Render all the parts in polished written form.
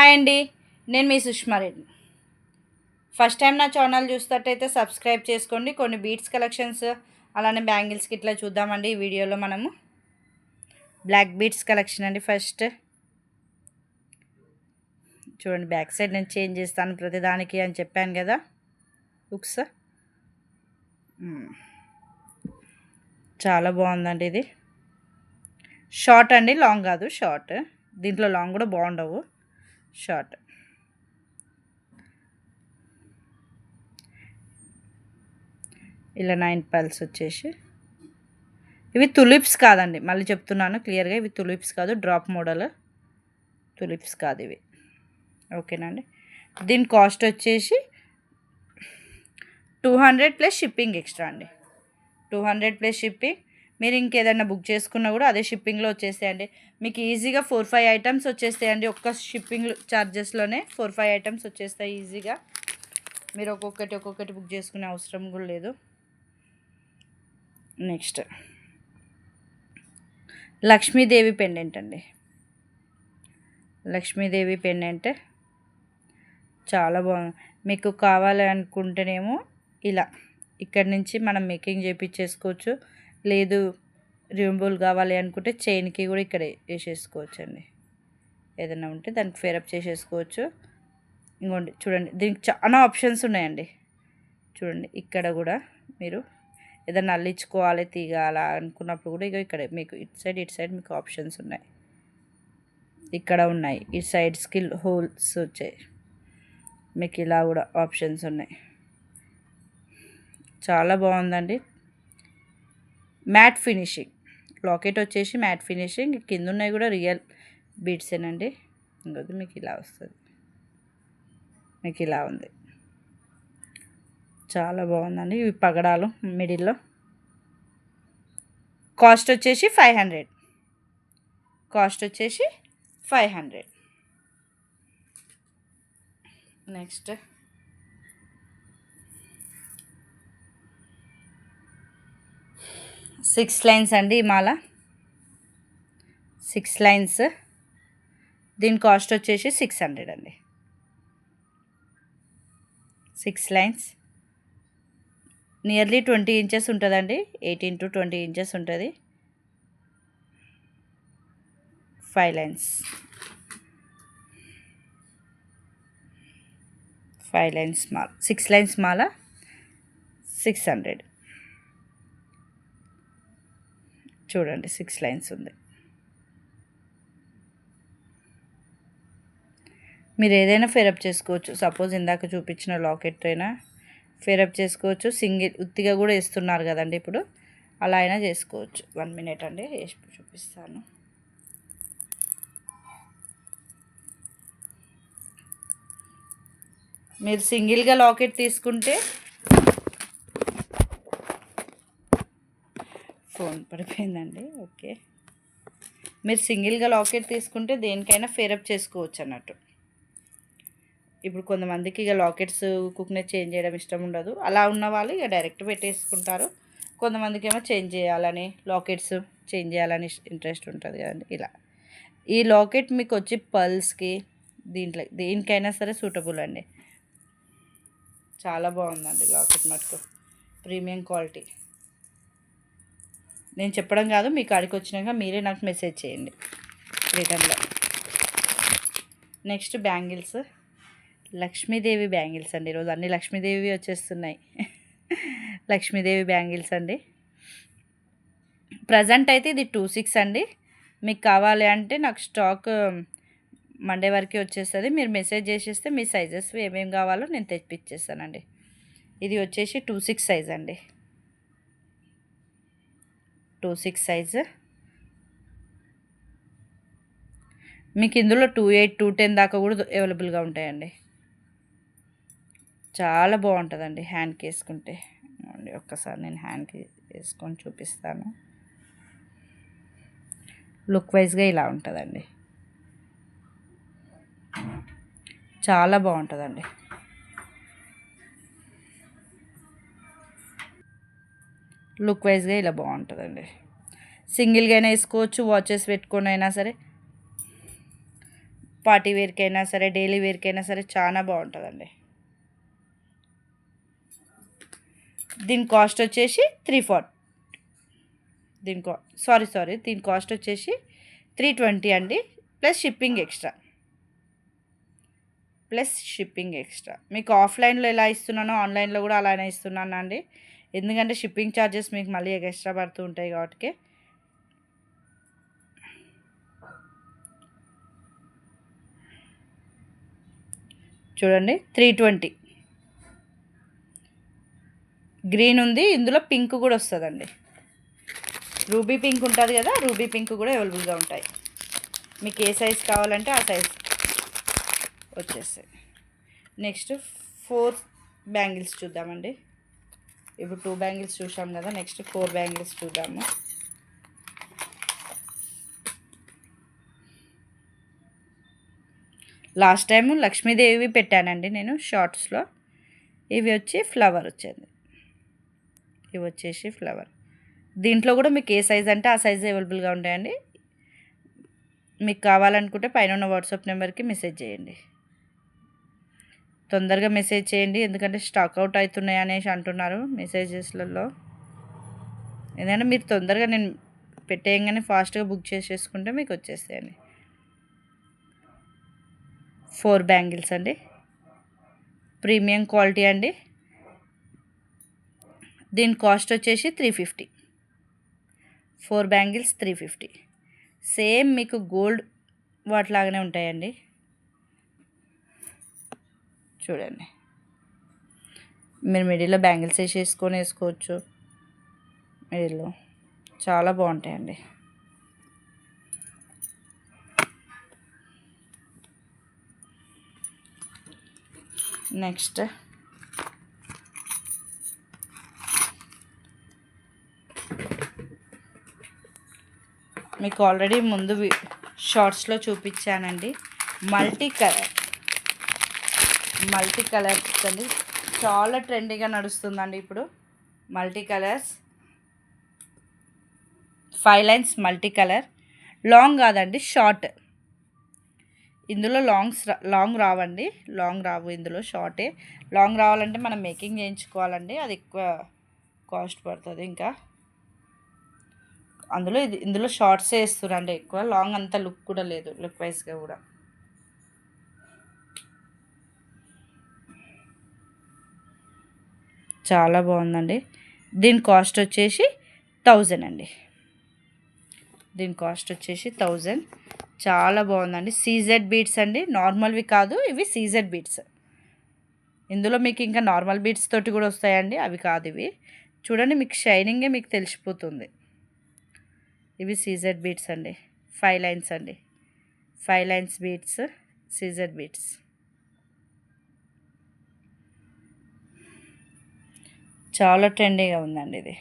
Hi అండి, నేను మీ Sushmareddy. First time నా ఛానల్ చూస్తున్నట్టయితే సబ్స్క్రైబ్ చేసుకోండి. కొన్ని బీట్స్ కలెక్షన్స్ అలానే బ్యాంగిల్స్కి ఇట్లా చూద్దామండి. ఈ వీడియోలో మనము బ్లాక్ బీట్స్ కలెక్షన్ అండి. ఫస్ట్ చూడండి, బ్యాక్ సైడ్ నేను చేంజ్ చేస్తాను ప్రతిదానికి అని చెప్పాను కదా. బుక్స్ చాలా బాగుందండి. ఇది షార్ట్ అండి, లాంగ్ కాదు, షార్ట్. దీంట్లో లాంగ్ కూడా బాగుండవు, షార్ట్. ఇలా 9 పల్స్ వచ్చేసి ఇవి తులిప్స్ కాదండి, మళ్ళీ చెప్తున్నాను క్లియర్గా, ఇవి తులిప్స్ కాదు, డ్రాప్ మోడల్ తులిప్స్ కాదు ఇవి. ఓకేనా అండి. దీని కాస్ట్ వచ్చేసి 200 ప్లస్ షిప్పింగ్ ఎక్స్ట్రా అండి. 200 ప్లస్ షిప్పింగ్. మీరు ఇంకేదైనా బుక్ చేసుకున్నా కూడా అదే షిప్పింగ్లో వచ్చేస్తాయండి. మీకు ఈజీగా 4-5 ఐటమ్స్ వచ్చేస్తాయండి. ఒక్క షిప్పింగ్ ఛార్జెస్లోనే 4-5 ఐటమ్స్ వచ్చేస్తాయి ఈజీగా. మీరు ఒక్కొక్కటి బుక్ చేసుకునే అవసరం కూడా లేదు. నెక్స్ట్ లక్ష్మీదేవి పెండెంట్ అండి. లక్ష్మీదేవి పెండెంట్ చాలా బాగుంది. మీకు కావాలి అనుకుంటేనేమో ఇలా ఇక్కడి నుంచి మనం మేకింగ్ చేయించేసుకోవచ్చు. లేదు రిమూవబుల్ కావాలి అనుకుంటే చైన్కి కూడా ఇక్కడ వేసేసుకోవచ్చు అండి. ఏదైనా ఉంటే దానికి ఫేరప్ చేసేసుకోవచ్చు. ఇంకోండి చూడండి, దీనికి చాలా ఆప్షన్స్ ఉన్నాయండి. చూడండి, ఇక్కడ కూడా మీరు ఏదైనా అల్లించుకోవాలి తీగాల అనుకున్నప్పుడు కూడా ఇక్కడ మీకు ఇటు సైడ్ మీకు ఆప్షన్స్ ఉన్నాయి. ఇక్కడ ఉన్నాయి, ఈ సైడ్ స్కిల్ హోల్స్ వచ్చాయి. మీకు ఇలా కూడా ఆప్షన్స్ ఉన్నాయి. చాలా బాగుందండి. మ్యాట్ ఫినిషింగ్ లాకెట్ వచ్చేసి మ్యాట్ ఫినిషింగ్. కింద ఉన్నాయి కూడా రియల్ బీడ్సేనండి. ఇంకొద్ది మీకు ఇలా వస్తుంది, మీకు ఇలా ఉంది. చాలా బాగుందండి. ఇవి పగడాలు మిడిల్లో. కాస్ట్ వచ్చేసి 500. కాస్ట్ వచ్చేసి 500. నెక్స్ట్ 6 లైన్స్ అండి. ఈ మాల 6 లైన్స్. దీని కాస్ట్ వచ్చేసి 600 అండి. 6 లైన్స్ నియర్లీ 20 ఇంచెస్ ఉంటుందండి. 18 to 20 ఇంచెస్ ఉంటుంది. 5 లైన్స్. 5 లైన్స్ మాల, 6 లైన్స్ మాల 600. చూడండి, 6 లైన్స్ ఉంది. మీరు ఏదైనా ఫేరప్ చేసుకోవచ్చు. సపోజ్ ఇందాక చూపించిన లాకెట్ అయినా ఫేరప్ చేసుకోవచ్చు. సింగిల్ ఉత్తిగా కూడా వేస్తున్నారు కదండి ఇప్పుడు, అలా అయినా చేసుకోవచ్చు. 1 minute అండి, వేసి చూపిస్తాను. మీరు సింగిల్గా లాకెట్ తీసుకుంటే ఫోన్ పడిపోయిందండి. ఓకే, మీరు సింగిల్గా లాకెట్ తీసుకుంటే దేనికైనా ఫేరప్ చేసుకోవచ్చు అన్నట్టు. ఇప్పుడు కొంతమందికి ఇక లాకెట్స్ కుక్నెస్ చేంజ్ చేయడం ఇష్టం ఉండదు. అలా ఉన్న వాళ్ళు ఇక డైరెక్ట్ పెట్టేసుకుంటారు. కొంతమందికి ఏమో చేంజ్ చేయాలని, లాకెట్స్ చేంజ్ చేయాలని ఇంట్రెస్ట్ ఉంటుంది కదండి. ఇలా ఈ లాకెట్ మీకు వచ్చి పల్స్కి దీంట్లో దేనికైనా సరే సూటబుల్ అండి. చాలా బాగుందండి లాకెట్ మటుకు, ప్రీమియం క్వాలిటీ. నేను చెప్పడం కాదు, మీ కాడికి వచ్చినాక మీరే నాకు మెసేజ్ చేయండి రిటర్న్లో. నెక్స్ట్ బ్యాంగిల్స్, లక్ష్మీదేవి బ్యాంగిల్స్ అండి. ఈరోజు అన్ని లక్ష్మీదేవి వచ్చేస్తున్నాయి. లక్ష్మీదేవి బ్యాంగిల్స్ అండి. ప్రజెంట్ అయితే ఇది 26 అండి. మీకు కావాలి అంటే నాకు స్టాక్ మండే వరకు వచ్చేస్తుంది. మీరు మెసేజ్ చేసేస్తే మీ సైజెస్ ఏమేమి కావాలో నేను తెప్పించేస్తానండి. ఇది వచ్చేసి 26 సైజ్ అండి. 26 సైజు. మీకు ఇందులో 28, 210 దాకా కూడా అవైలబుల్గా ఉంటాయండి. చాలా బాగుంటుందండి హ్యాండ్కి వేసుకుంటే. ఒక్కసారి నేను హ్యాండ్కి వేసుకొని చూపిస్తాను. లుక్ వైజ్గా ఇలా ఉంటుందండి. చాలా బాగుంటుందండి. లుక్ వైజ్గా ఇలా బాగుంటుందండి. సింగిల్గా అయినా వేసుకోవచ్చు, వాచెస్ పెట్టుకొని అయినా సరే. పార్టీ వేర్కైనా సరే, డైలీ వేర్కైనా సరే చాలా బాగుంటుందండి. దీని కాస్ట్ వచ్చేసి 340. దీని కాస్ట్ వచ్చేసి 320 అండి, ప్లస్ షిప్పింగ్ ఎక్స్ట్రా. మీకు ఆఫ్లైన్లో ఎలా ఇస్తున్నానో ఆన్లైన్లో కూడా అలానే ఇస్తున్నాను అండి. ఎందుకంటే షిప్పింగ్ ఛార్జెస్ మీకు మళ్ళీ ఎక్స్ట్రా పడుతూ ఉంటాయి కాబట్టి. చూడండి 320 గ్రీన్ ఉంది, ఇందులో పింక్ కూడా వస్తుందండి. రూబీ పింక్ ఉంటుంది కదా, రూబీ పింక్ కూడా అవైలబుల్గా ఉంటాయి. మీకు ఏ సైజ్ కావాలంటే ఆ సైజ్ వచ్చేస్తాయి. నెక్స్ట్ 4 బ్యాంగిల్స్ చూద్దామండి. ఇప్పుడు 2 బ్యాంగిల్స్ చూసాం కదా, నెక్స్ట్ 4 బ్యాంగిల్స్ చూద్దాము. లాస్ట్ టైం లక్ష్మీదేవి పెట్టానండి నేను షార్ట్స్లో. ఇవి వచ్చి ఫ్లవర్ వచ్చేది. ఇవి వచ్చేసి ఫ్లవర్. దీంట్లో కూడా మీకు ఏ సైజ్ అంటే ఆ సైజ్ అవైలబుల్గా ఉంటాయండి. మీకు కావాలనుకుంటే పైన ఉన్న వాట్సాప్ నెంబర్కి మెసేజ్ చేయండి. తొందరగా మెసేజ్ చేయండి, ఎందుకంటే స్టాక్ అవుట్ అవుతున్నాయి అనేసి అంటున్నారు మెసేజెస్లలో. ఎందుకంటే మీరు తొందరగా నేను పెట్టేయంగానే ఫాస్ట్గా బుక్ చేసేసుకుంటే మీకు వచ్చేస్తాయండి. 4 బ్యాంగిల్స్ అండి, ప్రీమియం క్వాలిటీ అండి. దీని కాస్ట్ వచ్చేసి 350. 4 బ్యాంగిల్స్ 350. సేమ్ మీకు గోల్డ్ వాటిలాగానే ఉంటాయండి. చూడండి, మీరు మిడిల్లో బ్యాంగిల్స్ వేసుకోవచ్చు. మిడిల్లో చాలా బాగుంటాయండి. నెక్స్ట్ మీకు ఆల్రెడీ ముందు షార్ట్స్లో చూపించానండి. మల్టీ కలర్స్ అండి, చాలా ట్రెండీగా నడుస్తుందండి ఇప్పుడు. Multi colours 5 lines multi colour. Long కాదండి, షార్ట్. ఇందులో లాంగ్ రావండి, లాంగ్ రావు ఇందులో, షార్టే. లాంగ్ రావాలంటే మనం మేకింగ్ చేయించుకోవాలండి, అది ఎక్కువ కాస్ట్ పడుతుంది. ఇంకా ఇందులో షార్ట్సే వేస్తున్నారండి ఎక్కువ. లాంగ్ అంత లుక్ కూడా లేదు, లుక్ వైజ్గా కూడా. చాలా బాగుందండి. దీని కాస్ట్ వచ్చేసి 1000 అండి. దీని కాస్ట్ వచ్చేసి 1000. చాలా బాగుందండి. సీజెడ్ బీడ్స్ అండి, నార్మల్వి కాదు, ఇవి సీజెడ్ బీడ్స్. ఇందులో మీకు ఇంకా నార్మల్ బీడ్స్ తోటి కూడా వస్తాయండి, అవి కాదు ఇవి. చూడండి, మీకు షైనింగే మీకు తెలిసిపోతుంది. ఇవి సీజెడ్ బీడ్స్ అండి, 5 లైన్స్ అండి, 5 లైన్స్ బీడ్స్, సీజెడ్ బీడ్స్. చాలా ట్రెండీగా ఉందండి ఇది.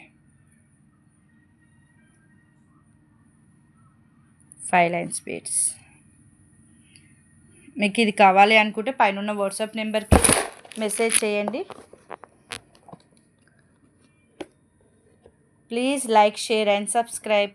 5 లైన్స్ బీడ్స్. మీకు ఇది కావాలి అనుకుంటే పైన ఉన్న వాట్సాప్ నెంబర్కి మెసేజ్ చేయండి. Please like, share and subscribe.